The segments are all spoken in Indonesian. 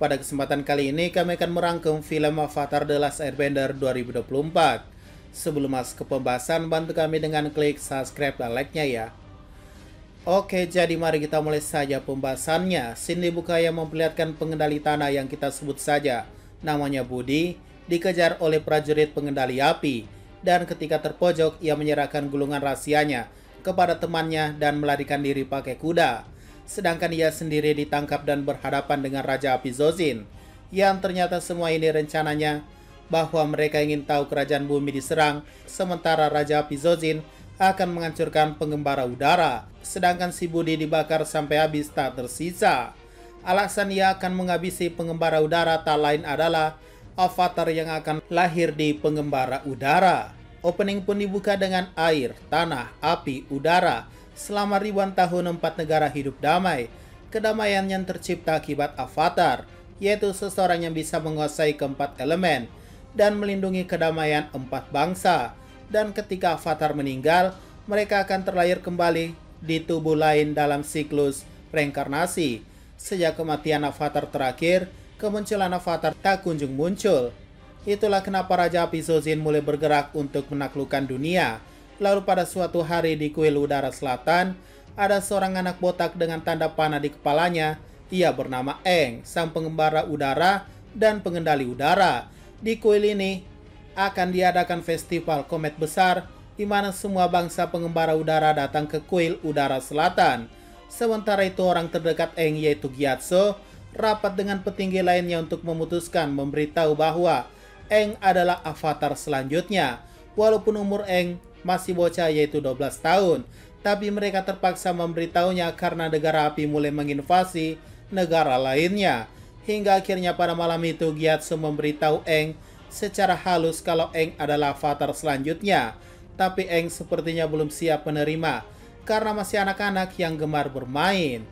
Pada kesempatan kali ini kami akan merangkum film Avatar The Last Airbender 2024. Sebelum masuk ke pembahasan, bantu kami dengan klik subscribe dan like-nya ya. Oke, jadi mari kita mulai saja pembahasannya. Scene dibuka yang memperlihatkan pengendali tanah yang kita sebut saja namanya Budi, dikejar oleh prajurit pengendali api. Dan ketika terpojok, ia menyerahkan gulungan rahasianya kepada temannya dan melarikan diri pakai kuda. Sedangkan ia sendiri ditangkap dan berhadapan dengan Raja Api Zozin, yang ternyata semua ini rencananya bahwa mereka ingin tahu kerajaan bumi diserang, sementara Raja Api Zozin akan menghancurkan pengembara udara, sedangkan si Budi dibakar sampai habis tak tersisa. Alasan ia akan menghabisi pengembara udara tak lain adalah avatar yang akan lahir di pengembara udara. Opening pun dibuka dengan air, tanah, api, udara. Selama ribuan tahun 4 negara hidup damai. Kedamaian yang tercipta akibat avatar, yaitu seseorang yang bisa menguasai keempat elemen dan melindungi kedamaian 4 bangsa. Dan ketika avatar meninggal, mereka akan terlahir kembali di tubuh lain dalam siklus reinkarnasi. Sejak kematian avatar terakhir, kemunculan avatar tak kunjung muncul. Itulah kenapa Raja Api Zozin mulai bergerak untuk menaklukkan dunia. Lalu pada suatu hari di kuil udara selatan, ada seorang anak botak dengan tanda panah di kepalanya. Ia bernama Aang, sang pengembara udara dan pengendali udara. Di kuil ini akan diadakan festival komet besar, di mana semua bangsa pengembara udara datang ke kuil udara selatan. Sementara itu orang terdekat Aang yaitu Gyatso, rapat dengan petinggi lainnya untuk memutuskan memberitahu bahwa Aang adalah avatar selanjutnya. Walaupun umur Aang masih bocah yaitu 12 tahun, tapi mereka terpaksa memberitahunya karena negara api mulai menginvasi negara lainnya. Hingga akhirnya pada malam itu Gyatso memberitahu Aang secara halus kalau Aang adalah avatar selanjutnya. Tapi Aang sepertinya belum siap menerima karena masih anak-anak yang gemar bermain.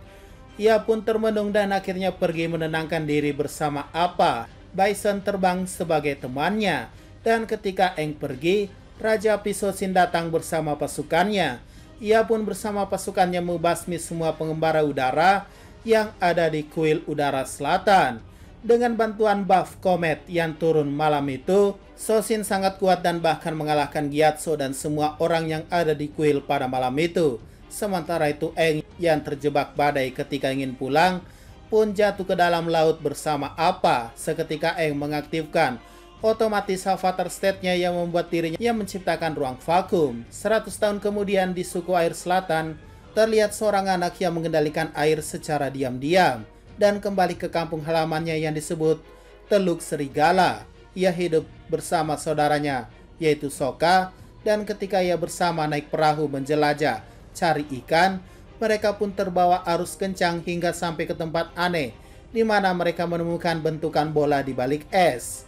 Ia pun termenung dan akhirnya pergi menenangkan diri bersama Appa. Bison terbang sebagai temannya. Dan ketika Aang pergi, Raja Api Zozin datang bersama pasukannya. Ia pun bersama pasukannya membasmi semua pengembara udara yang ada di kuil udara selatan. Dengan bantuan buff komet yang turun malam itu, Zozin sangat kuat dan bahkan mengalahkan Gyatso dan semua orang yang ada di kuil pada malam itu. Sementara itu Aang yang terjebak badai ketika ingin pulang pun jatuh ke dalam laut bersama Appa. Seketika Aang mengaktifkan otomatis avatar state-nya yang membuat dirinya yang menciptakan ruang vakum. 100 tahun kemudian di suku air selatan, terlihat seorang anak yang mengendalikan air secara diam-diam dan kembali ke kampung halamannya yang disebut Teluk Serigala. Ia hidup bersama saudaranya yaitu Sokka, dan ketika ia bersama naik perahu menjelajah cari ikan, mereka pun terbawa arus kencang hingga sampai ke tempat aneh di mana mereka menemukan bentukan bola di balik es.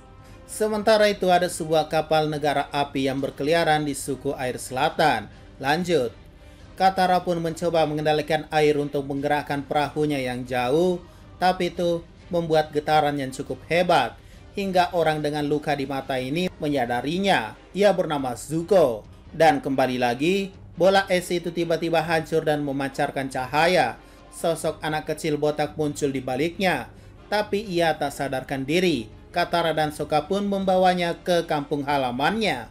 Sementara itu ada sebuah kapal negara api yang berkeliaran di suku air selatan. Lanjut, Katara pun mencoba mengendalikan air untuk menggerakkan perahunya yang jauh, tapi itu membuat getaran yang cukup hebat, hingga orang dengan luka di mata ini menyadarinya. Ia bernama Zuko. Dan kembali lagi, bola es itu tiba-tiba hancur dan memancarkan cahaya. Sosok anak kecil botak muncul di baliknya, tapi ia tak sadarkan diri. Katara dan Sokka pun membawanya ke kampung halamannya.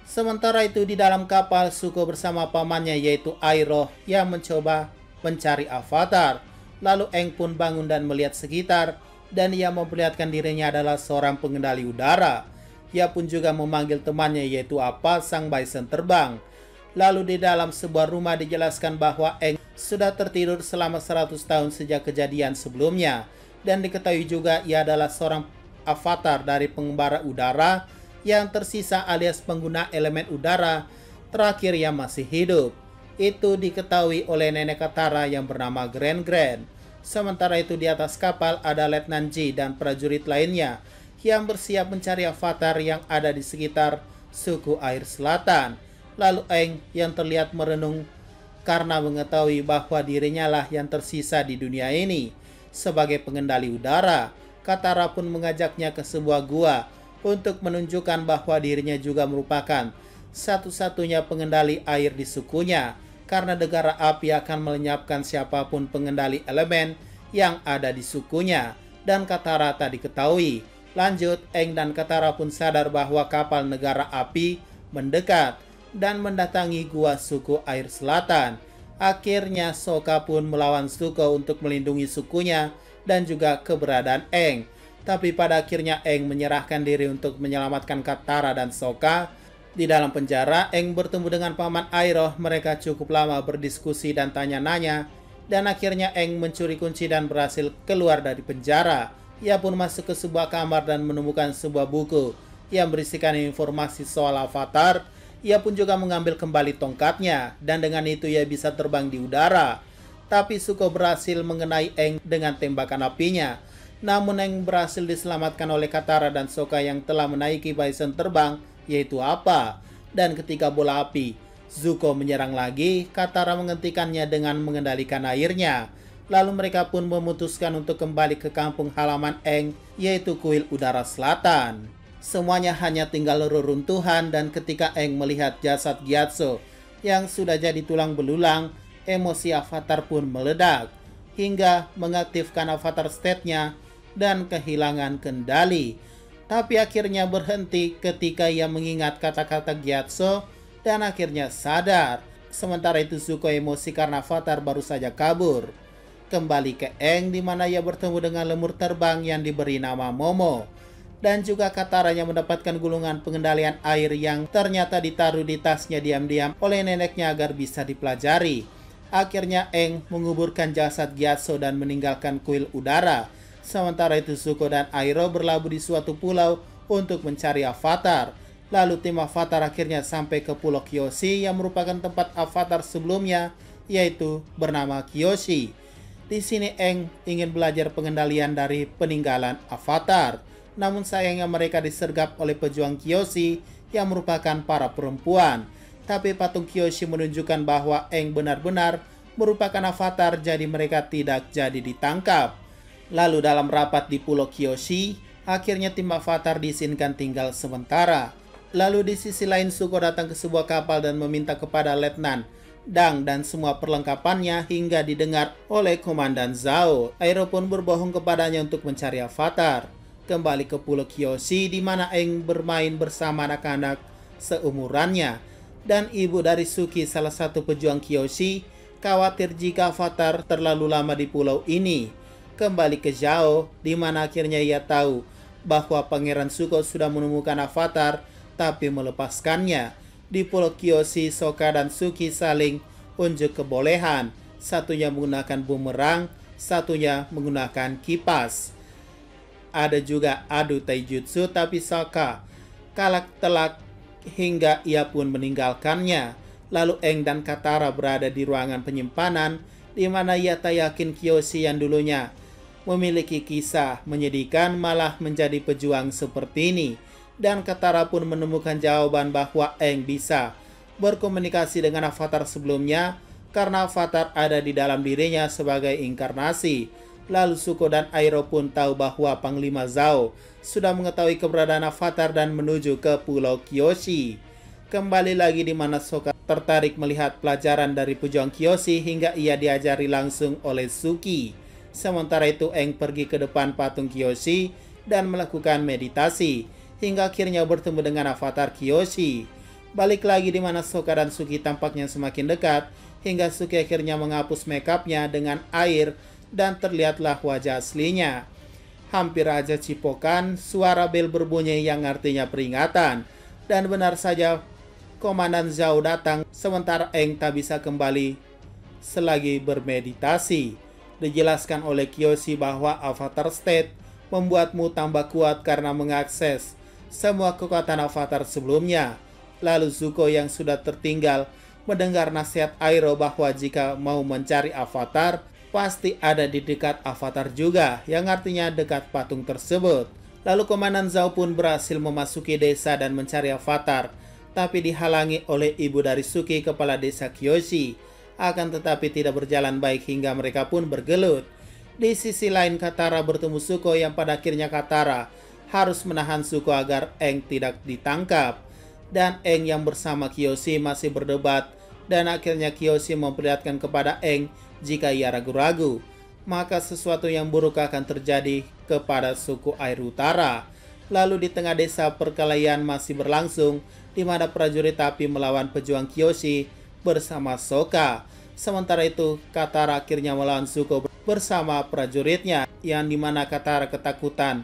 Sementara itu di dalam kapal, Zuko bersama pamannya yaitu Iroh yang mencoba mencari avatar. Lalu Aang pun bangun dan melihat sekitar, dan ia memperlihatkan dirinya adalah seorang pengendali udara. Ia pun juga memanggil temannya yaitu Appa, sang bison terbang. Lalu di dalam sebuah rumah dijelaskan bahwa Aang sudah tertidur selama 100 tahun sejak kejadian sebelumnya. Dan diketahui juga ia adalah seorang avatar dari pengembara udara yang tersisa alias pengguna elemen udara terakhir yang masih hidup. Itu diketahui oleh nenek Katara yang bernama Grand. Sementara itu di atas kapal ada Letnan Ji dan prajurit lainnya yang bersiap mencari avatar yang ada di sekitar suku air selatan. Lalu Aang yang terlihat merenung karena mengetahui bahwa dirinya lah yang tersisa di dunia ini sebagai pengendali udara. Katara pun mengajaknya ke sebuah gua untuk menunjukkan bahwa dirinya juga merupakan satu-satunya pengendali air di sukunya, karena negara api akan melenyapkan siapapun pengendali elemen yang ada di sukunya. dan Katara tak diketahui. Lanjut, Aang dan Katara pun sadar bahwa kapal negara api mendekat dan mendatangi gua suku air selatan. Akhirnya Sokka pun melawan Zuko untuk melindungi sukunya dan juga keberadaan Aang. Tapi pada akhirnya Aang menyerahkan diri untuk menyelamatkan Katara dan Sokka. Di dalam penjara, Aang bertemu dengan Paman Iroh. Mereka cukup lama berdiskusi dan tanya-nanya. Dan akhirnya Aang mencuri kunci dan berhasil keluar dari penjara. Ia pun masuk ke sebuah kamar dan menemukan sebuah buku yang berisikan informasi soal Avatar. Ia pun juga mengambil kembali tongkatnya, dan dengan itu ia bisa terbang di udara. Tapi Zuko berhasil mengenai Aang dengan tembakan apinya. Namun Aang berhasil diselamatkan oleh Katara dan Sokka yang telah menaiki bison terbang, yaitu Appa. Dan ketika bola api Zuko menyerang lagi, Katara menghentikannya dengan mengendalikan airnya. Lalu mereka pun memutuskan untuk kembali ke kampung halaman Aang, yaitu Kuil Udara Selatan. Semuanya hanya tinggal reruntuhan, dan ketika Aang melihat jasad Gyatso yang sudah jadi tulang belulang, emosi Avatar pun meledak hingga mengaktifkan Avatar State-nya dan kehilangan kendali. Tapi akhirnya berhenti ketika ia mengingat kata-kata Gyatso dan akhirnya sadar. Sementara itu Zuko emosi karena Avatar baru saja kabur. Kembali ke Aang di mana ia bertemu dengan lemur terbang yang diberi nama Momo. Dan juga Katara yang mendapatkan gulungan pengendalian air yang ternyata ditaruh di tasnya diam-diam oleh neneknya agar bisa dipelajari. Akhirnya Aang menguburkan jasad Gyatso dan meninggalkan kuil udara. Sementara itu Zuko dan Iroh berlabuh di suatu pulau untuk mencari Avatar. Lalu tim Avatar akhirnya sampai ke Pulau Kyoshi yang merupakan tempat Avatar sebelumnya, yaitu bernama Kyoshi. Di sini Aang ingin belajar pengendalian dari peninggalan Avatar. Namun sayangnya mereka disergap oleh pejuang Kyoshi yang merupakan para perempuan. Tapi patung Kyoshi menunjukkan bahwa Aang benar-benar merupakan Avatar, jadi mereka tidak jadi ditangkap. Lalu dalam rapat di Pulau Kyoshi, akhirnya tim Avatar diizinkan tinggal sementara. Lalu di sisi lain Zuko datang ke sebuah kapal dan meminta kepada Letnan Dang dan semua perlengkapannya hingga didengar oleh Komandan Zhao. Iroh pun berbohong kepadanya untuk mencari Avatar. Kembali ke Pulau Kyoshi di mana Aang bermain bersama anak-anak seumurannya. Dan ibu dari Suki, salah satu pejuang Kyoshi, khawatir jika Avatar terlalu lama di pulau ini. Kembali ke Zhao di mana akhirnya ia tahu bahwa Pangeran Zuko sudah menemukan Avatar tapi melepaskannya. Di Pulau Kyoshi, Sokka dan Suki saling unjuk kebolehan. Satunya menggunakan bumerang, satunya menggunakan kipas. Ada juga adu taijutsu, tapi Sokka kalah telak hingga ia pun meninggalkannya. Lalu Aang dan Katara berada di ruangan penyimpanan di mana ia tak yakin Kyoshi yang dulunya memiliki kisah menyedihkan malah menjadi pejuang seperti ini. Dan Katara pun menemukan jawaban bahwa Aang bisa berkomunikasi dengan Avatar sebelumnya karena Avatar ada di dalam dirinya sebagai inkarnasi. Lalu Zuko dan Iroh pun tahu bahwa Panglima Zhao sudah mengetahui keberadaan Avatar dan menuju ke Pulau Kyoshi. Kembali lagi di mana Sokka tertarik melihat pelajaran dari pejuang Kyoshi hingga ia diajari langsung oleh Suki. Sementara itu Aang pergi ke depan patung Kyoshi dan melakukan meditasi hingga akhirnya bertemu dengan Avatar Kyoshi. Balik lagi di mana Sokka dan Suki tampaknya semakin dekat hingga Suki akhirnya menghapus makeupnya dengan air dan terlihatlah wajah aslinya. Hampir aja cipokan, suara bel berbunyi yang artinya peringatan. Dan benar saja Komandan Zhao datang sementara Aang tak bisa kembali selagi bermeditasi. Dijelaskan oleh Kyoshi bahwa Avatar State membuatmu tambah kuat karena mengakses semua kekuatan Avatar sebelumnya. Lalu Zuko yang sudah tertinggal mendengar nasihat Iroh bahwa jika mau mencari Avatar pasti ada di dekat Avatar juga, yang artinya dekat patung tersebut. Lalu Komandan Zhao pun berhasil memasuki desa dan mencari Avatar, tapi dihalangi oleh ibu dari Suki, kepala desa Kyoshi. Akan tetapi tidak berjalan baik hingga mereka pun bergelut. Di sisi lain Katara bertemu Zuko yang pada akhirnya Katara harus menahan Zuko agar Aang tidak ditangkap. Dan Aang yang bersama Kyoshi masih berdebat dan akhirnya Kyoshi memperlihatkan kepada Aang jika ia ragu-ragu. maka sesuatu yang buruk akan terjadi kepada suku Air Utara. Lalu di tengah desa perkelahian masih berlangsung, di mana prajurit api melawan pejuang Kyoshi bersama Sokka. Sementara itu, Katara akhirnya melawan Zuko bersama prajuritnya, yang dimana Katara ketakutan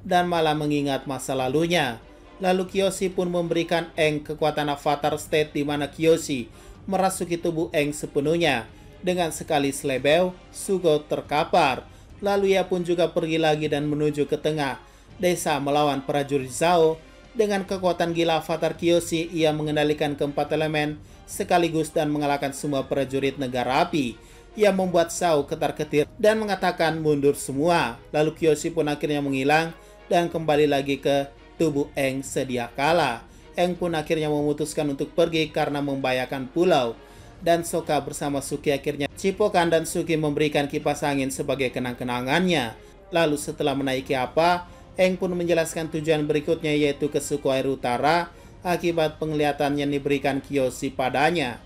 dan malah mengingat masa lalunya. Lalu Kyoshi pun memberikan Aang kekuatan Avatar State, di mana Kyoshi merasuki tubuh Aang sepenuhnya. Dengan sekali slebeu, Zuko terkapar. Lalu ia pun juga pergi lagi dan menuju ke tengah desa melawan prajurit Zhao. Dengan kekuatan gila Avatar Kyoshi, ia mengendalikan keempat elemen sekaligus dan mengalahkan semua prajurit negara api. Ia membuat Zhao ketar-ketir dan mengatakan mundur semua. Lalu Kyoshi pun akhirnya menghilang dan kembali lagi ke tubuh Aang sedia kala. Aang pun akhirnya memutuskan untuk pergi karena membahayakan pulau. Dan Sokka bersama Suki akhirnya cipokan dan Suki memberikan kipas angin sebagai kenang-kenangannya. Lalu setelah menaiki apa, Aang pun menjelaskan tujuan berikutnya, yaitu ke suku Air Utara akibat penglihatan yang diberikan Kyoshi padanya.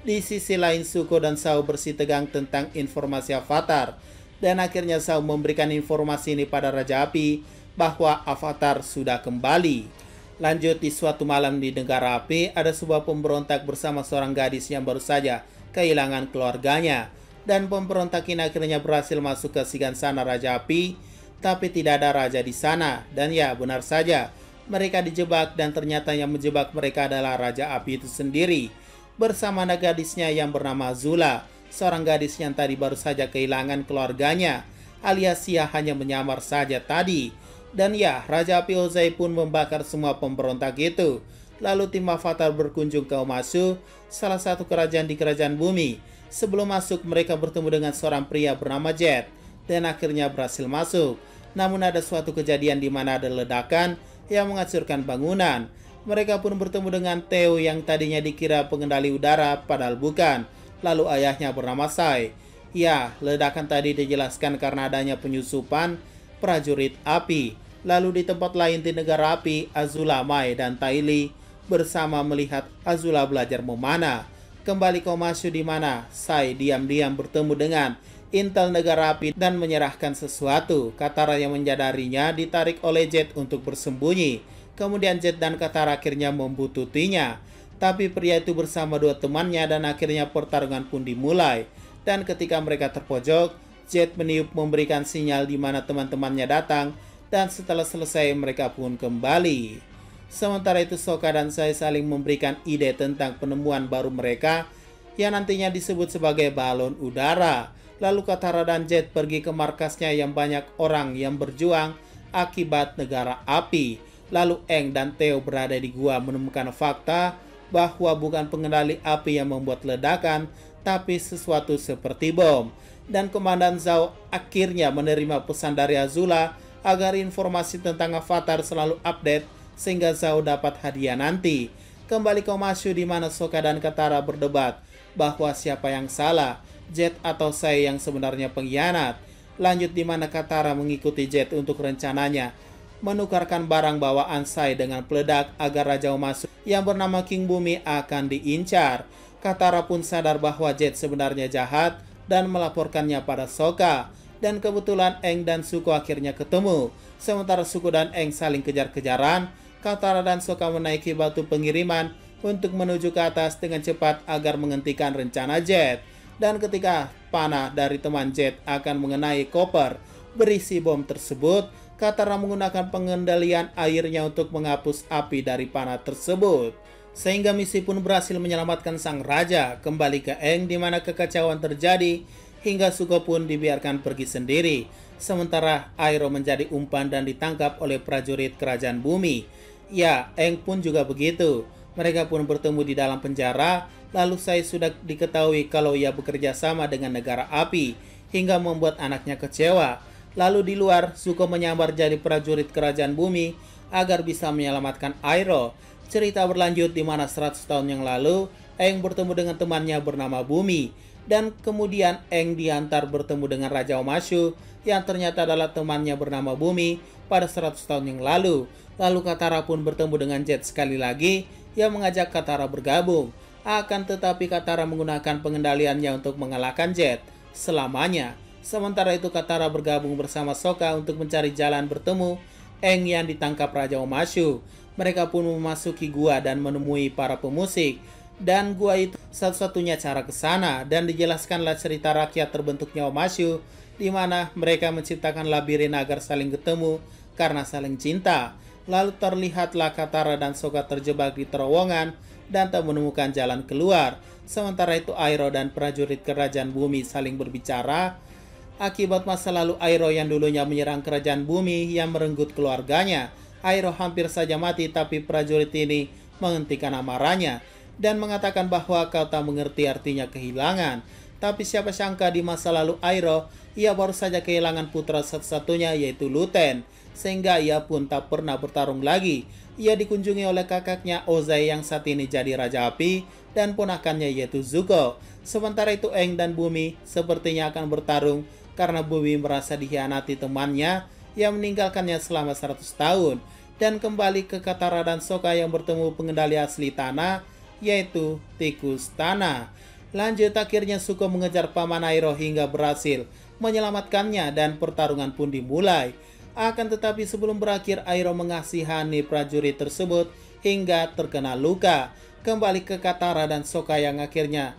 Di sisi lain, Zuko dan Zhao bersih tegang tentang informasi Avatar. Dan akhirnya Zhao memberikan informasi ini pada Raja Api bahwa Avatar sudah kembali. Lanjut, di suatu malam di negara api, ada sebuah pemberontak bersama seorang gadis yang baru saja kehilangan keluarganya. Dan pemberontak ini akhirnya berhasil masuk ke Shigansana Raja Api, tapi tidak ada raja di sana. Dan ya, benar saja, mereka dijebak dan ternyata yang menjebak mereka adalah Raja Api itu sendiri. Bersama anak gadisnya yang bernama Azula, seorang gadis yang tadi baru saja kehilangan keluarganya, alias ia hanya menyamar saja tadi. Dan ya, Raja Api Ozai pun membakar semua pemberontak itu. Lalu tim Avatar berkunjung ke Omashu, salah satu kerajaan di kerajaan bumi. Sebelum masuk, mereka bertemu dengan seorang pria bernama Jet, dan akhirnya berhasil masuk. Namun ada suatu kejadian di mana ada ledakan yang menghancurkan bangunan. Mereka pun bertemu dengan Teo yang tadinya dikira pengendali udara, padahal bukan. Lalu ayahnya bernama Sai. Ya, ledakan tadi dijelaskan karena adanya penyusupan prajurit api. Lalu di tempat lain di negara api, Azula, Mai, dan Ty Lee bersama melihat Azula belajar memanah. Kembali ke Omashu di mana Sai diam-diam bertemu dengan intel negara api dan menyerahkan sesuatu. Katara yang menyadarinya ditarik oleh Jet untuk bersembunyi. Kemudian Jet dan Katara akhirnya membututinya. Tapi pria itu bersama dua temannya dan akhirnya pertarungan pun dimulai. Dan ketika mereka terpojok, Jet meniup memberikan sinyal di mana teman-temannya datang. Dan setelah selesai mereka pun kembali. Sementara itu Sokka dan Sai saling memberikan ide tentang penemuan baru mereka yang nantinya disebut sebagai balon udara. Lalu Katara dan Jet pergi ke markasnya yang banyak orang yang berjuang akibat negara api. Lalu Aang dan Teo berada di gua menemukan fakta bahwa bukan pengendali api yang membuat ledakan, tapi sesuatu seperti bom. Dan Komandan Zhao akhirnya menerima pesan dari Azula agar informasi tentang Avatar selalu update sehingga Zhao dapat hadiah nanti. Kembali ke Omashu di mana Sokka dan Katara berdebat bahwa siapa yang salah, Jet atau Sai yang sebenarnya pengkhianat. Lanjut di mana Katara mengikuti Jet untuk rencananya menukarkan barang bawaan Sai dengan peledak agar Raja Omashu yang bernama King Bumi akan diincar. Katara pun sadar bahwa Jet sebenarnya jahat dan melaporkannya pada Sokka. Dan kebetulan Aang dan Zuko akhirnya ketemu. Sementara Zuko dan Aang saling kejar-kejaran, Katara dan Sokka menaiki batu pengiriman untuk menuju ke atas dengan cepat agar menghentikan rencana Jet. Dan ketika panah dari teman Jet akan mengenai koper berisi bom tersebut, Katara menggunakan pengendalian airnya untuk menghapus api dari panah tersebut. Sehingga misi pun berhasil menyelamatkan sang raja. Kembali ke Aang di mana kekacauan terjadi hingga Zuko pun dibiarkan pergi sendiri. Sementara Iroh menjadi umpan dan ditangkap oleh prajurit kerajaan bumi. Ya, Aang pun juga begitu. Mereka pun bertemu di dalam penjara. Lalu Sai sudah diketahui kalau ia bekerja sama dengan negara api hingga membuat anaknya kecewa. Lalu di luar, Zuko menyamar jadi prajurit kerajaan bumi agar bisa menyelamatkan Iroh. Cerita berlanjut di mana 100 tahun yang lalu Aang bertemu dengan temannya bernama Bumi. Dan kemudian Aang diantar bertemu dengan Raja Omashu yang ternyata adalah temannya bernama Bumi pada 100 tahun yang lalu. Lalu Katara pun bertemu dengan Jet sekali lagi yang mengajak Katara bergabung. Akan tetapi Katara menggunakan pengendaliannya untuk mengalahkan Jet selamanya. Sementara itu Katara bergabung bersama Sokka untuk mencari jalan bertemu Aang yang ditangkap Raja Omashu. Mereka pun memasuki gua dan menemui para pemusik. Dan gua itu satu-satunya cara ke sana, dan dijelaskanlah cerita rakyat terbentuknya Omashu, di mana mereka menciptakan labirin agar saling ketemu karena saling cinta. Lalu terlihatlah Katara dan Sokka terjebak di terowongan dan tak menemukan jalan keluar. Sementara itu Iroh dan prajurit kerajaan bumi saling berbicara. Akibat masa lalu Iroh yang dulunya menyerang kerajaan bumi yang merenggut keluarganya, Iroh hampir saja mati, tapi prajurit ini menghentikan amarahnya dan mengatakan bahwa kau tak mengerti artinya kehilangan. Tapi siapa sangka di masa lalu Iroh, ia baru saja kehilangan putra satu-satunya yaitu Luten, sehingga ia pun tak pernah bertarung lagi. Ia dikunjungi oleh kakaknya Ozai yang saat ini jadi Raja Api dan ponakannya yaitu Zuko. Sementara itu Aang dan Bumi sepertinya akan bertarung karena Bumi merasa dikhianati temannya yang meninggalkannya selama 100 tahun. Dan kembali ke Katara dan Sokka yang bertemu pengendali asli tanah yaitu tikus tanah. Lanjut, akhirnya Zuko mengejar paman Iroh hingga berhasil menyelamatkannya dan pertarungan pun dimulai. Akan tetapi sebelum berakhir, Iroh mengasihani prajurit tersebut hingga terkena luka. Kembali ke Katara dan Sokka yang akhirnya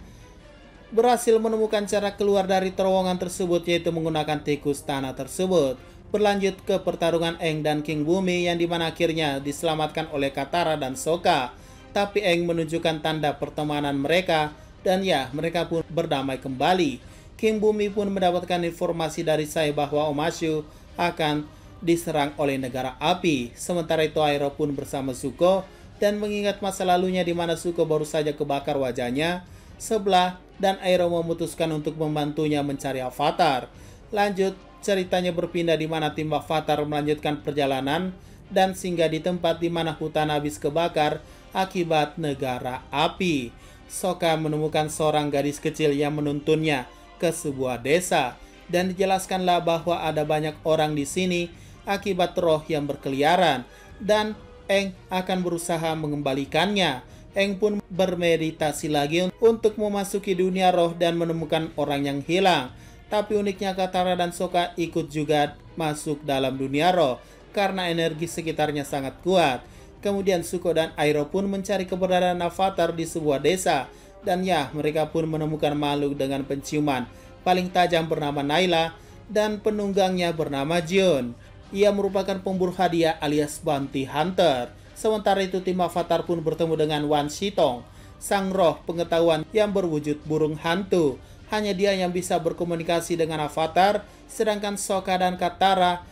berhasil menemukan cara keluar dari terowongan tersebut, yaitu menggunakan tikus tanah tersebut. Berlanjut ke pertarungan Aang dan King Bumi yang dimana akhirnya diselamatkan oleh Katara dan Sokka. Tapi Aang menunjukkan tanda pertemanan mereka dan ya, mereka pun berdamai kembali. King Bumi pun mendapatkan informasi dari Sai bahwa Omashu akan diserang oleh negara api. Sementara itu Iroh pun bersama Zuko dan mengingat masa lalunya di mana Zuko baru saja kebakar wajahnya sebelah dan Iroh memutuskan untuk membantunya mencari Avatar. Lanjut, ceritanya berpindah di mana tim Avatar melanjutkan perjalanan dan singgah di tempat di mana hutan habis kebakar akibat negara api. Sokka menemukan seorang gadis kecil yang menuntunnya ke sebuah desa dan dijelaskanlah bahwa ada banyak orang di sini akibat roh yang berkeliaran dan Aang akan berusaha mengembalikannya. Aang pun bermeditasi lagi untuk memasuki dunia roh dan menemukan orang yang hilang. Tapi uniknya Katara dan Sokka ikut juga masuk dalam dunia roh karena energi sekitarnya sangat kuat. Kemudian Zuko dan Iroh pun mencari keberadaan Avatar di sebuah desa. Dan ya, mereka pun menemukan makhluk dengan penciuman paling tajam bernama Nayla dan penunggangnya bernama Jion. Ia merupakan pemburu hadiah alias bounty hunter. Sementara itu tim Avatar pun bertemu dengan Wan Shitong, sang roh pengetahuan yang berwujud burung hantu. Hanya dia yang bisa berkomunikasi dengan Avatar, sedangkan Sokka dan Katara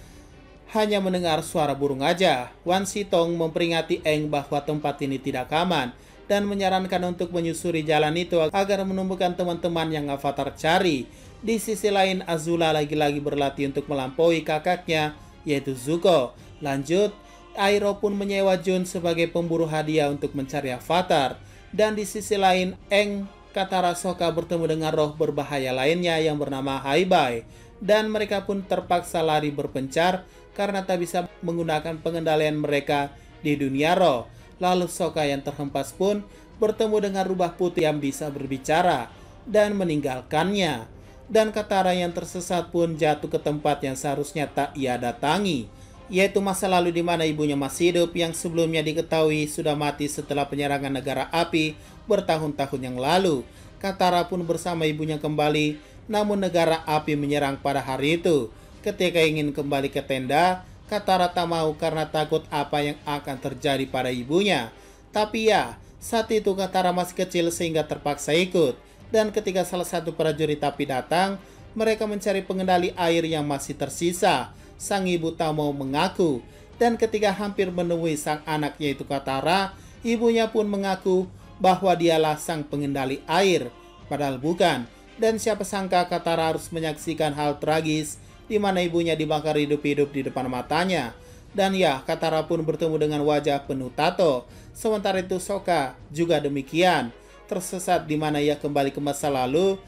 hanya mendengar suara burung aja. Wan Shitong memperingati Aang bahwa tempat ini tidak aman dan menyarankan untuk menyusuri jalan itu agar menemukan teman-teman yang Avatar cari. Di sisi lain, Azula lagi-lagi berlatih untuk melampaui kakaknya yaitu Zuko. Lanjut, Iroh pun menyewa Jun sebagai pemburu hadiah untuk mencari Avatar. Dan di sisi lain, Aang, Katara, Sokka bertemu dengan roh berbahaya lainnya yang bernama Haibai. Dan mereka pun terpaksa lari berpencar karena tak bisa menggunakan pengendalian mereka di dunia roh. Lalu Sokka yang terhempas pun bertemu dengan rubah putih yang bisa berbicara dan meninggalkannya. Dan Katara yang tersesat pun jatuh ke tempat yang seharusnya tak ia datangi, yaitu masa lalu di mana ibunya masih hidup yang sebelumnya diketahui sudah mati setelah penyerangan negara api bertahun-tahun yang lalu. Katara pun bersama ibunya kembali, namun negara api menyerang pada hari itu. Ketika ingin kembali ke tenda, Katara tak mau karena takut apa yang akan terjadi pada ibunya. Tapi ya, saat itu Katara masih kecil sehingga terpaksa ikut. Dan ketika salah satu prajurit api datang, mereka mencari pengendali air yang masih tersisa. Sang ibu tak mau mengaku. Dan ketika hampir menemui sang anak yaitu Katara, ibunya pun mengaku bahwa dialah sang pengendali air. Padahal bukan. Dan siapa sangka Katara harus menyaksikan hal tragis di mana ibunya dibakar hidup-hidup di depan matanya. Dan ya, Katara pun bertemu dengan wajah penuh tato. Sementara itu Sokka juga demikian. Tersesat di mana ia kembali ke masa lalu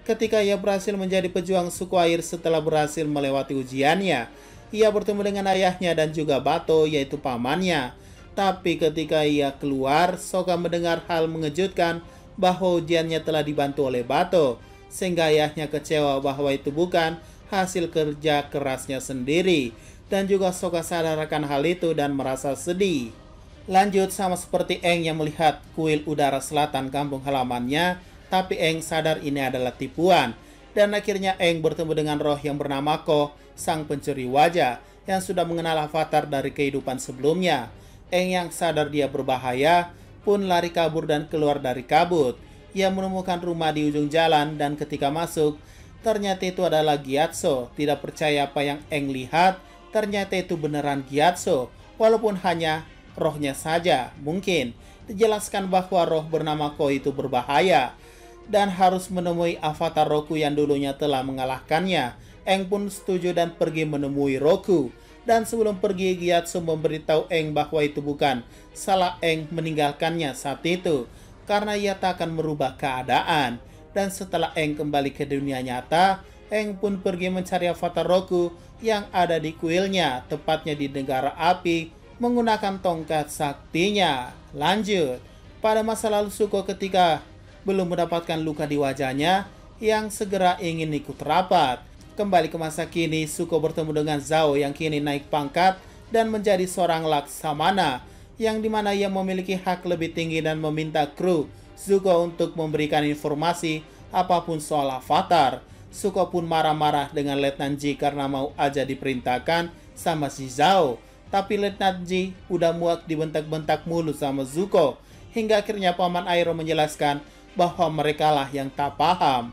ketika ia berhasil menjadi pejuang suku air setelah berhasil melewati ujiannya. Ia bertemu dengan ayahnya dan juga Bato yaitu pamannya. Tapi ketika ia keluar, Sokka mendengar hal mengejutkan bahwa ujiannya telah dibantu oleh Bato, sehingga ayahnya kecewa bahwa itu bukan hasil kerja kerasnya sendiri. Dan juga Sokka sadar akan hal itu dan merasa sedih. Lanjut sama seperti Aang yang melihat kuil udara selatan kampung halamannya, tapi Aang sadar ini adalah tipuan. Dan akhirnya Aang bertemu dengan roh yang bernama Ko, sang pencuri wajah, yang sudah mengenal Avatar dari kehidupan sebelumnya. Aang yang sadar dia berbahaya, pun lari kabur dan keluar dari kabut. Ia menemukan rumah di ujung jalan dan ketika masuk, ternyata itu adalah Gyatso. Tidak percaya apa yang Aang lihat, ternyata itu beneran Gyatso, walaupun hanya rohnya saja. Mungkin dijelaskan bahwa roh bernama Ko itu berbahaya dan harus menemui avatar Roku yang dulunya telah mengalahkannya. Aang pun setuju dan pergi menemui Roku. Dan sebelum pergi, Gyatso memberitahu Aang bahwa itu bukan salah Aang meninggalkannya saat itu, karena ia tak akan merubah keadaan. Dan setelah Aang kembali ke dunia nyata, Aang pun pergi mencari avatar Roku yang ada di kuilnya, tepatnya di negara api, menggunakan tongkat saktinya. Lanjut, pada masa lalu Zuko ketika belum mendapatkan luka di wajahnya, yang segera ingin ikut rapat. Kembali ke masa kini, Zuko bertemu dengan Zhao yang kini naik pangkat dan menjadi seorang laksamana, yang dimana ia memiliki hak lebih tinggi dan meminta kru Zuko untuk memberikan informasi apapun soal avatar. Zuko pun marah-marah dengan Letnan Ji karena mau aja diperintahkan sama si Zhao. Tapi Letnan Ji udah muak dibentak-bentak mulu sama Zuko. Hingga akhirnya Paman Airo menjelaskan bahwa mereka lah yang tak paham.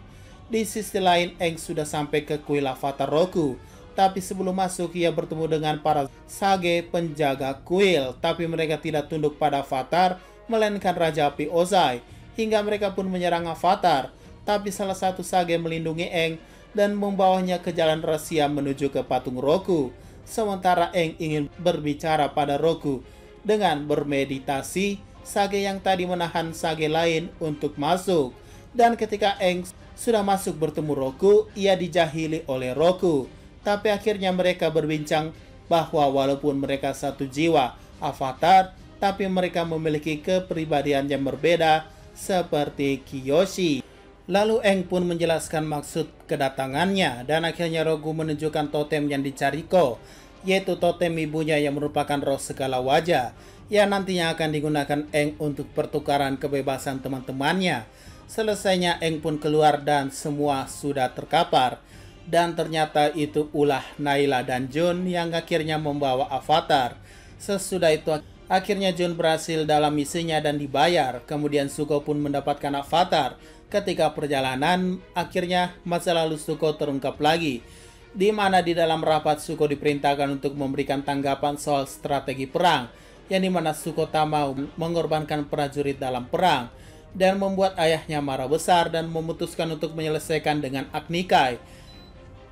Di sisi lain, Aang sudah sampai ke kuil avatar Roku. Tapi sebelum masuk, ia bertemu dengan para sage penjaga kuil. Tapi mereka tidak tunduk pada avatar, melainkan Raja Api Ozai. Hingga mereka pun menyerang avatar. Tapi salah satu sage melindungi Aang dan membawanya ke jalan rahasia menuju ke patung Roku. Sementara Aang ingin berbicara pada Roku dengan bermeditasi, sage yang tadi menahan sage lain untuk masuk. Dan ketika Aang sudah masuk bertemu Roku, ia dijahili oleh Roku. Tapi akhirnya mereka berbincang bahwa walaupun mereka satu jiwa avatar, tapi mereka memiliki kepribadian yang berbeda seperti Kyoshi. Lalu Aang pun menjelaskan maksud kedatangannya dan akhirnya Roku menunjukkan totem yang dicari Ko, yaitu totem ibunya yang merupakan roh segala wajah yang nantinya akan digunakan Aang untuk pertukaran kebebasan teman-temannya. Selesainya Aang pun keluar dan semua sudah terkapar. Dan ternyata itu ulah Naila dan Jun yang akhirnya membawa avatar. Sesudah itu akhirnya Jun berhasil dalam misinya dan dibayar. Kemudian Zuko pun mendapatkan avatar. Ketika perjalanan, akhirnya masa lalu Zuko terungkap lagi, di mana di dalam rapat Zuko diperintahkan untuk memberikan tanggapan soal strategi perang, yang dimana Zuko tak mau mengorbankan prajurit dalam perang, dan membuat ayahnya marah besar dan memutuskan untuk menyelesaikan dengan Agni Kai,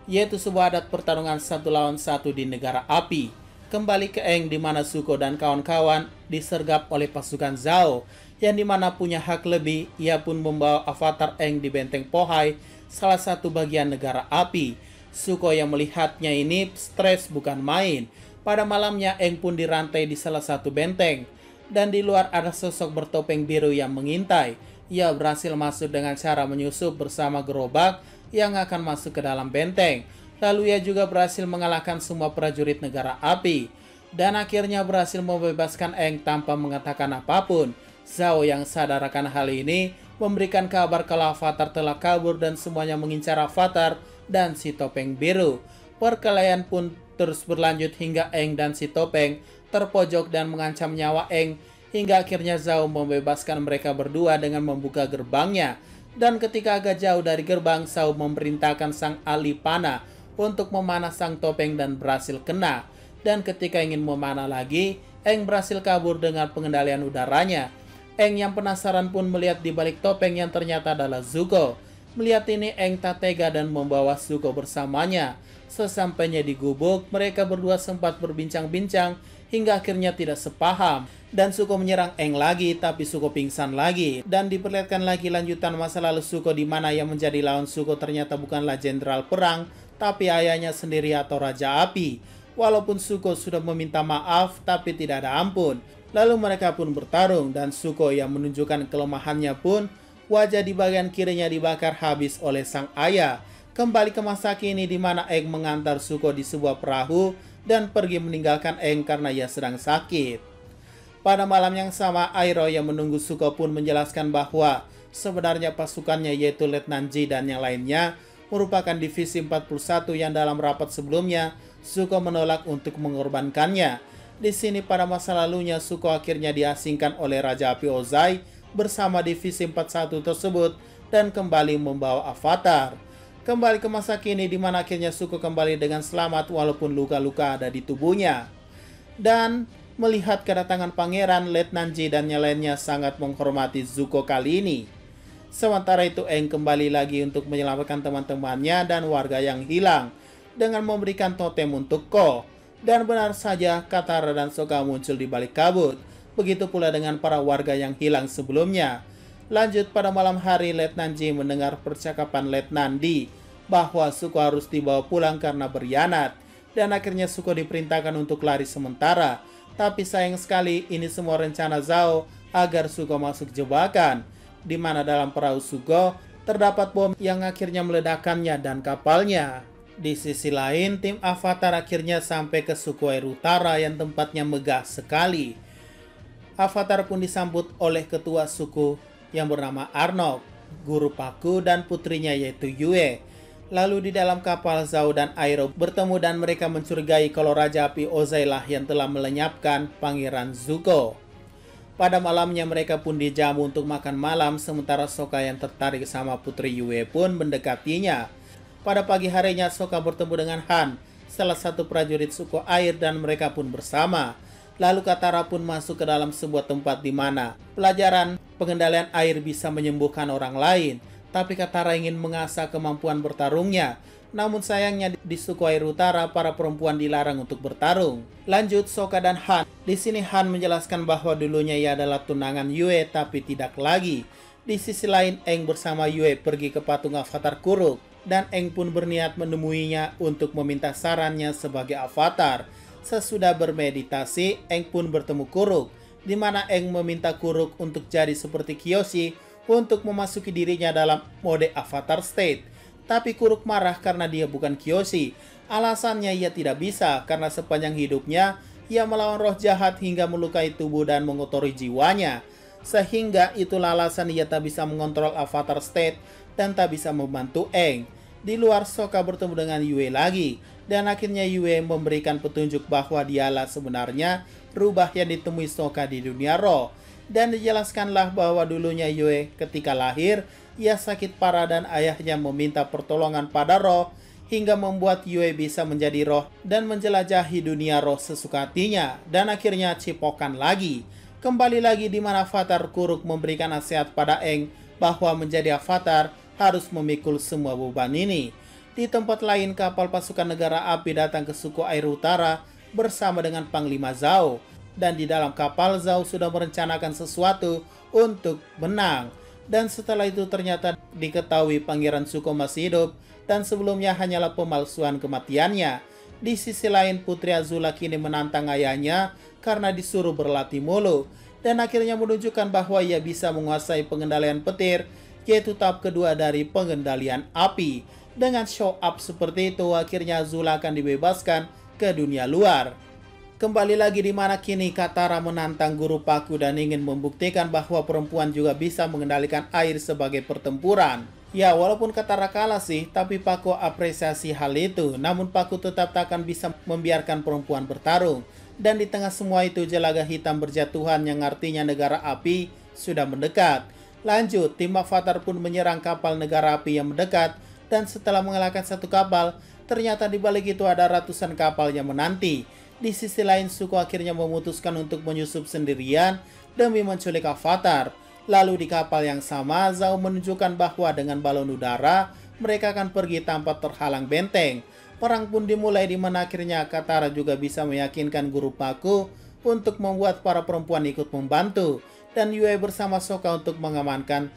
yaitu sebuah adat pertarungan 1 lawan 1 di negara api. Kembali ke Aang di mana Zuko dan kawan-kawan disergap oleh pasukan Zhao, yang dimana punya hak lebih. Ia pun membawa avatar Aang di benteng Pohai, salah satu bagian negara api. Zuko yang melihatnya ini stres bukan main. Pada malamnya Aang pun dirantai di salah satu benteng, dan di luar ada sosok bertopeng biru yang mengintai. Ia berhasil masuk dengan cara menyusup bersama gerobak yang akan masuk ke dalam benteng. Lalu ia juga berhasil mengalahkan semua prajurit negara api, dan akhirnya berhasil membebaskan Aang tanpa mengatakan apapun. Zhao yang sadar akan hal ini memberikan kabar kalau avatar telah kabur dan semuanya mengincar avatar dan si topeng biru. Perkelahian pun terus berlanjut hingga Aang dan si topeng terpojok dan mengancam nyawa Aang, hingga akhirnya Zhao membebaskan mereka berdua dengan membuka gerbangnya. Dan ketika agak jauh dari gerbang, Zhao memerintahkan sang ahli panah untuk memanah sang topeng dan berhasil kena. Dan ketika ingin memanah lagi, Aang berhasil kabur dengan pengendalian udaranya. Aang yang penasaran pun melihat di balik topeng yang ternyata adalah Zuko. Melihat ini, Aang tak tega dan membawa Zuko bersamanya. Sesampainya di gubuk, mereka berdua sempat berbincang-bincang hingga akhirnya tidak sepaham. Dan Zuko menyerang Aang lagi, tapi Zuko pingsan lagi. Dan diperlihatkan lagi lanjutan masa lalu Zuko, di mana yang menjadi lawan Zuko ternyata bukanlah jenderal perang, tapi ayahnya sendiri atau Raja Api. Walaupun Zuko sudah meminta maaf, tapi tidak ada ampun. Lalu mereka pun bertarung, dan Zuko yang menunjukkan kelemahannya pun, wajah di bagian kirinya dibakar habis oleh sang ayah. Kembali ke masa kini di mana Aang mengantar Zuko di sebuah perahu dan pergi meninggalkan Aang karena ia sedang sakit. Pada malam yang sama, Iroh yang menunggu Zuko pun menjelaskan bahwa sebenarnya pasukannya yaitu Letnan Ji dan yang lainnya merupakan divisi 41 yang dalam rapat sebelumnya Zuko menolak untuk mengorbankannya. Di sini pada masa lalunya Zuko akhirnya diasingkan oleh Raja Api Ozai bersama divisi 41 tersebut dan kembali membawa Avatar. Kembali ke masa kini di mana akhirnya Zuko kembali dengan selamat walaupun luka-luka ada di tubuhnya. Dan melihat kedatangan pangeran, Letnan Ji dan yang lainnya sangat menghormati Zuko kali ini. Sementara itu Aang kembali lagi untuk menyelamatkan teman-temannya dan warga yang hilang dengan memberikan totem untuk Ko. Dan benar saja Katara dan Sokka muncul di balik kabut. Begitu pula dengan para warga yang hilang sebelumnya. Lanjut pada malam hari, Letnan Ji mendengar percakapan Letnan Di bahwa Zuko harus dibawa pulang karena berkhianat. Dan akhirnya Zuko diperintahkan untuk lari sementara. Tapi sayang sekali ini semua rencana Zhao agar Zuko masuk jebakan. Di mana dalam perahu Zuko terdapat bom yang akhirnya meledakkannya dan kapalnya. Di sisi lain, tim Avatar akhirnya sampai ke suku air utara yang tempatnya megah sekali. Avatar pun disambut oleh ketua suku yang bernama Arnok, guru Paku dan putrinya yaitu Yue. Lalu di dalam kapal Zhao dan Iroh bertemu dan mereka mencurigai kalau Raja Api Ozai lah yang telah melenyapkan Pangeran Zuko. Pada malamnya mereka pun dijamu untuk makan malam sementara Sokka yang tertarik sama putri Yue pun mendekatinya. Pada pagi harinya Sokka bertemu dengan Han, salah satu prajurit suku air dan mereka pun bersama. Lalu Katara pun masuk ke dalam sebuah tempat di mana pelajaran pengendalian air bisa menyembuhkan orang lain. Tapi Katara ingin mengasah kemampuan bertarungnya. Namun sayangnya di suku air utara para perempuan dilarang untuk bertarung. Lanjut Sokka dan Han. Di sini Han menjelaskan bahwa dulunya ia adalah tunangan Yue tapi tidak lagi. Di sisi lain Aang bersama Yue pergi ke patung Avatar Kuruk. Dan Aang pun berniat menemuinya untuk meminta sarannya sebagai Avatar. Sesudah bermeditasi, Aang pun bertemu Kuruk, di mana Aang meminta Kuruk untuk jadi seperti Kyoshi untuk memasuki dirinya dalam mode Avatar State. Tapi Kuruk marah karena dia bukan Kyoshi. Alasannya ia tidak bisa karena sepanjang hidupnya ia melawan roh jahat hingga melukai tubuh dan mengotori jiwanya. Sehingga itulah alasan ia tak bisa mengontrol Avatar State dan tak bisa membantu Aang. Di luar Sokka bertemu dengan Yue lagi. Dan akhirnya Yue memberikan petunjuk bahwa dialah sebenarnya rubah yang ditemui Sokka di dunia roh. Dan dijelaskanlah bahwa dulunya Yue ketika lahir, ia sakit parah dan ayahnya meminta pertolongan pada roh, hingga membuat Yue bisa menjadi roh dan menjelajahi dunia roh sesuka hatinya. Dan akhirnya cipokan lagi. Kembali lagi di mana Avatar Kuruk memberikan nasihat pada Aang bahwa menjadi Avatar harus memikul semua beban ini. Di tempat lain, kapal pasukan negara api datang ke suku air utara bersama dengan Panglima Zhao. Dan di dalam kapal Zhao sudah merencanakan sesuatu untuk menang. Dan setelah itu ternyata diketahui Pangeran Zuko masih hidup dan sebelumnya hanyalah pemalsuan kematiannya. Di sisi lain, Putri Azula kini menantang ayahnya karena disuruh berlatih mulu. Dan akhirnya menunjukkan bahwa ia bisa menguasai pengendalian petir, yaitu tahap kedua dari pengendalian api. Dengan show up seperti itu, akhirnya Azula akan dibebaskan ke dunia luar. Kembali lagi di mana kini Katara menantang guru Paku dan ingin membuktikan bahwa perempuan juga bisa mengendalikan air sebagai pertempuran. Ya, walaupun Katara kalah sih, tapi Paku apresiasi hal itu. Namun Paku tetap takkan bisa membiarkan perempuan bertarung. Dan di tengah semua itu, Jelaga Hitam berjatuhan yang artinya negara api sudah mendekat. Lanjut, tim Avatar pun menyerang kapal negara api yang mendekat. Dan setelah mengalahkan satu kapal, ternyata di balik itu ada ratusan kapal yang menanti. Di sisi lain, Zuko akhirnya memutuskan untuk menyusup sendirian demi menculik Avatar. Lalu di kapal yang sama, Zhao menunjukkan bahwa dengan balon udara, mereka akan pergi tanpa terhalang benteng. Perang pun dimulai di mana akhirnya Katara juga bisa meyakinkan guru Paku untuk membuat para perempuan ikut membantu. Dan Yue bersama Sokka untuk mengamankan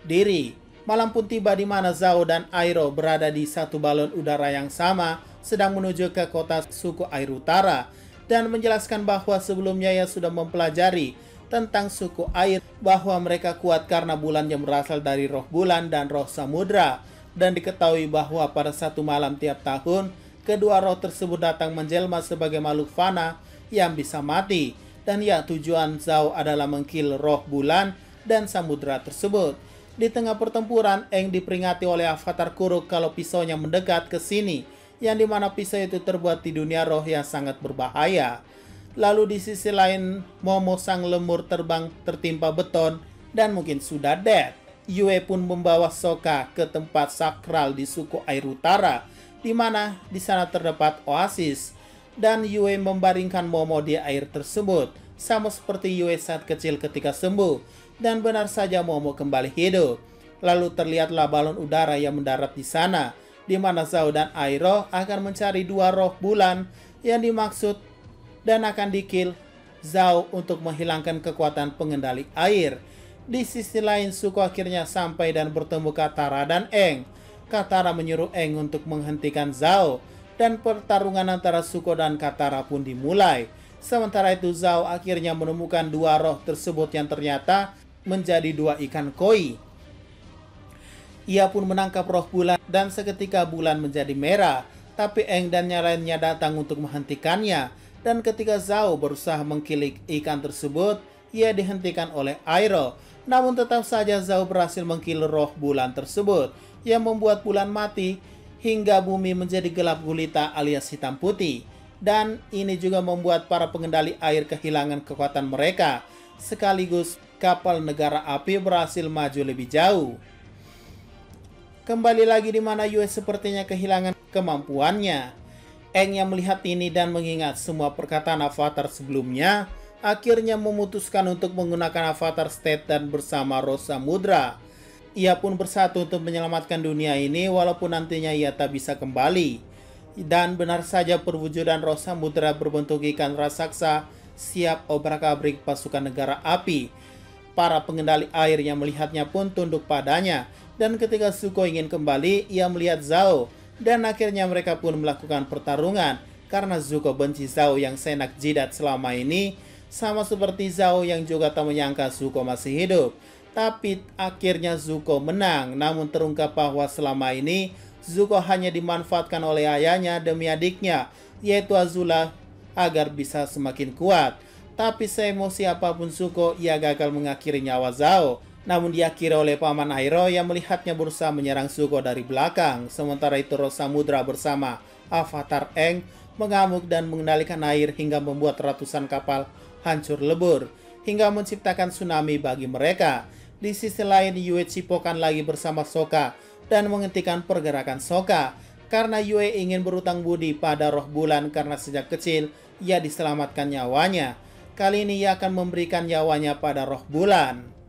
diri. Malam pun tiba di mana Zhao dan Iroh berada di satu balon udara yang sama, sedang menuju ke kota suku air utara, dan menjelaskan bahwa sebelumnya ia sudah mempelajari tentang suku air, bahwa mereka kuat karena bulan yang berasal dari roh bulan dan roh samudra. dan diketahui bahwa pada satu malam tiap tahun, kedua roh tersebut datang menjelma sebagai makhluk fana yang bisa mati, dan ya tujuan Zhao adalah mengkill roh bulan dan samudra tersebut. Di tengah pertempuran, Aang diperingati oleh avatar Kuruk kalau pisaunya mendekat ke sini, yang dimana pisau itu terbuat di dunia roh yang sangat berbahaya. Lalu di sisi lain, Momo sang lemur terbang tertimpa beton dan mungkin sudah dead. Yue pun membawa Sokka ke tempat sakral di suku air utara, di mana di sana terdapat oasis, dan Yue membaringkan Momo di air tersebut, sama seperti Yue saat kecil ketika sembuh, dan benar saja Momo kembali hidup. Lalu terlihatlah balon udara yang mendarat di sana, di mana Zhao dan Iroh akan mencari dua roh bulan yang dimaksud dan akan dikill Zhao untuk menghilangkan kekuatan pengendali air. Di sisi lain, Zuko akhirnya sampai dan bertemu Katara dan Aang. Katara menyuruh Aang untuk menghentikan Zhao, dan pertarungan antara Zuko dan Katara pun dimulai. Sementara itu Zhao akhirnya menemukan dua roh tersebut yang ternyata menjadi dua ikan koi. Ia pun menangkap roh bulan dan seketika bulan menjadi merah, tapi Aang dan yang lainnya datang untuk menghentikannya, dan ketika Zhao berusaha mengkilik ikan tersebut, ia dihentikan oleh Iroh. Namun tetap saja Zhao berhasil mengkill roh bulan tersebut, yang membuat bulan mati hingga bumi menjadi gelap gulita alias hitam putih. Dan ini juga membuat para pengendali air kehilangan kekuatan mereka, sekaligus kapal negara api berhasil maju lebih jauh. Kembali lagi di mana Yue sepertinya kehilangan kemampuannya. Aang yang melihat ini dan mengingat semua perkataan avatar sebelumnya, akhirnya memutuskan untuk menggunakan avatar state dan bersama roh samudra. Ia pun bersatu untuk menyelamatkan dunia ini walaupun nantinya ia tak bisa kembali. Dan benar saja perwujudan roh samudra berbentuk ikan raksasa siap obrak-abrik pasukan negara api. Para pengendali air yang melihatnya pun tunduk padanya. Dan ketika Zuko ingin kembali, ia melihat Zhao. Dan akhirnya mereka pun melakukan pertarungan. Karena Zuko benci Zhao yang seenak jidat selama ini, sama seperti Zhao yang juga tak menyangka Zuko masih hidup. Tapi akhirnya Zuko menang. Namun terungkap bahwa selama ini Zuko hanya dimanfaatkan oleh ayahnya demi adiknya, yaitu Azula, agar bisa semakin kuat. Tapi seemosi apapun Zuko, ia gagal mengakhiri nyawa Zhao. Namun diakhiri oleh paman Iroh yang melihatnya berusaha menyerang Zuko dari belakang. Sementara itu roh samudra bersama avatar Aang mengamuk dan mengendalikan air hingga membuat ratusan kapal hancur lebur, hingga menciptakan tsunami bagi mereka. Di sisi lain, Yue cipokan lagi bersama Sokka dan menghentikan pergerakan Sokka, karena Yue ingin berutang budi pada roh bulan karena sejak kecil ia diselamatkan nyawanya. Kali ini ia akan memberikan nyawanya pada roh bulan.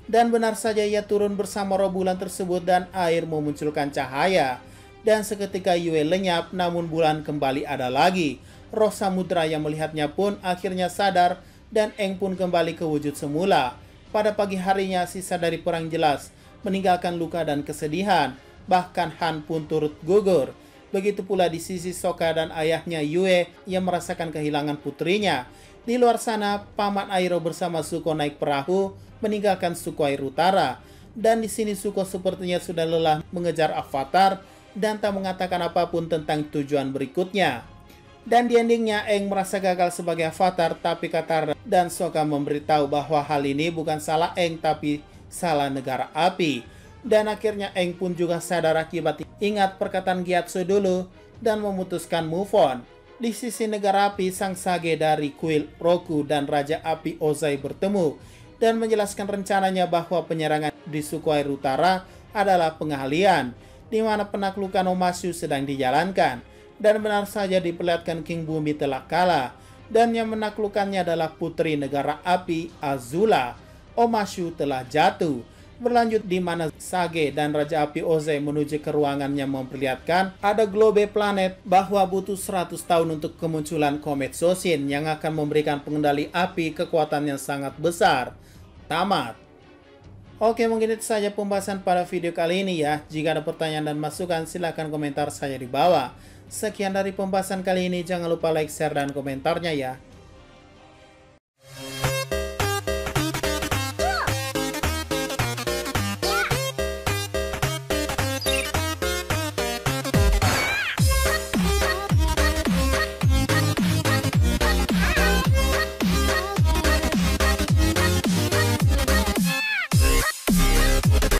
Dan benar saja ia turun bersama roh bulan tersebut dan air memunculkan cahaya. Dan seketika Yue lenyap, namun bulan kembali ada lagi. Roh samudra yang melihatnya pun akhirnya sadar dan Aang pun kembali ke wujud semula. Pada pagi harinya sisa dari perang jelas, meninggalkan luka dan kesedihan. Bahkan Han pun turut gugur. Begitu pula di sisi Sokka dan ayahnya Yue yang merasakan kehilangan putrinya. Di luar sana, paman Iroh bersama Zuko naik perahu meninggalkan suku air utara. Dan di sini Zuko sepertinya sudah lelah mengejar avatar dan tak mengatakan apapun tentang tujuan berikutnya. Dan di endingnya Aang merasa gagal sebagai avatar, tapi Katara dan Sokka memberitahu bahwa hal ini bukan salah Aang tapi salah negara api. Dan akhirnya Aang pun juga sadar akibat ingat perkataan Gyatso dulu dan memutuskan move on. Di sisi negara api, sang sage dari kuil Roku dan Raja Api Ozai bertemu dan menjelaskan rencananya bahwa penyerangan di suku air utara adalah pengalihan, di mana penaklukan Omashu sedang dijalankan. Dan benar saja diperlihatkan King Bumi telah kalah, dan yang menaklukkannya adalah putri negara api Azula. Omashu telah jatuh. Berlanjut di mana Sage dan Raja Api Ozai menuju ke ruangannya memperlihatkan ada globe planet bahwa butuh 100 tahun untuk kemunculan komet Shoshin yang akan memberikan pengendali api kekuatan yang sangat besar. Tamat. Oke, mungkin itu saja pembahasan pada video kali ini ya. Jika ada pertanyaan dan masukan, silahkan komentar saya di bawah. Sekian dari pembahasan kali ini, jangan lupa like, share, dan komentarnya ya.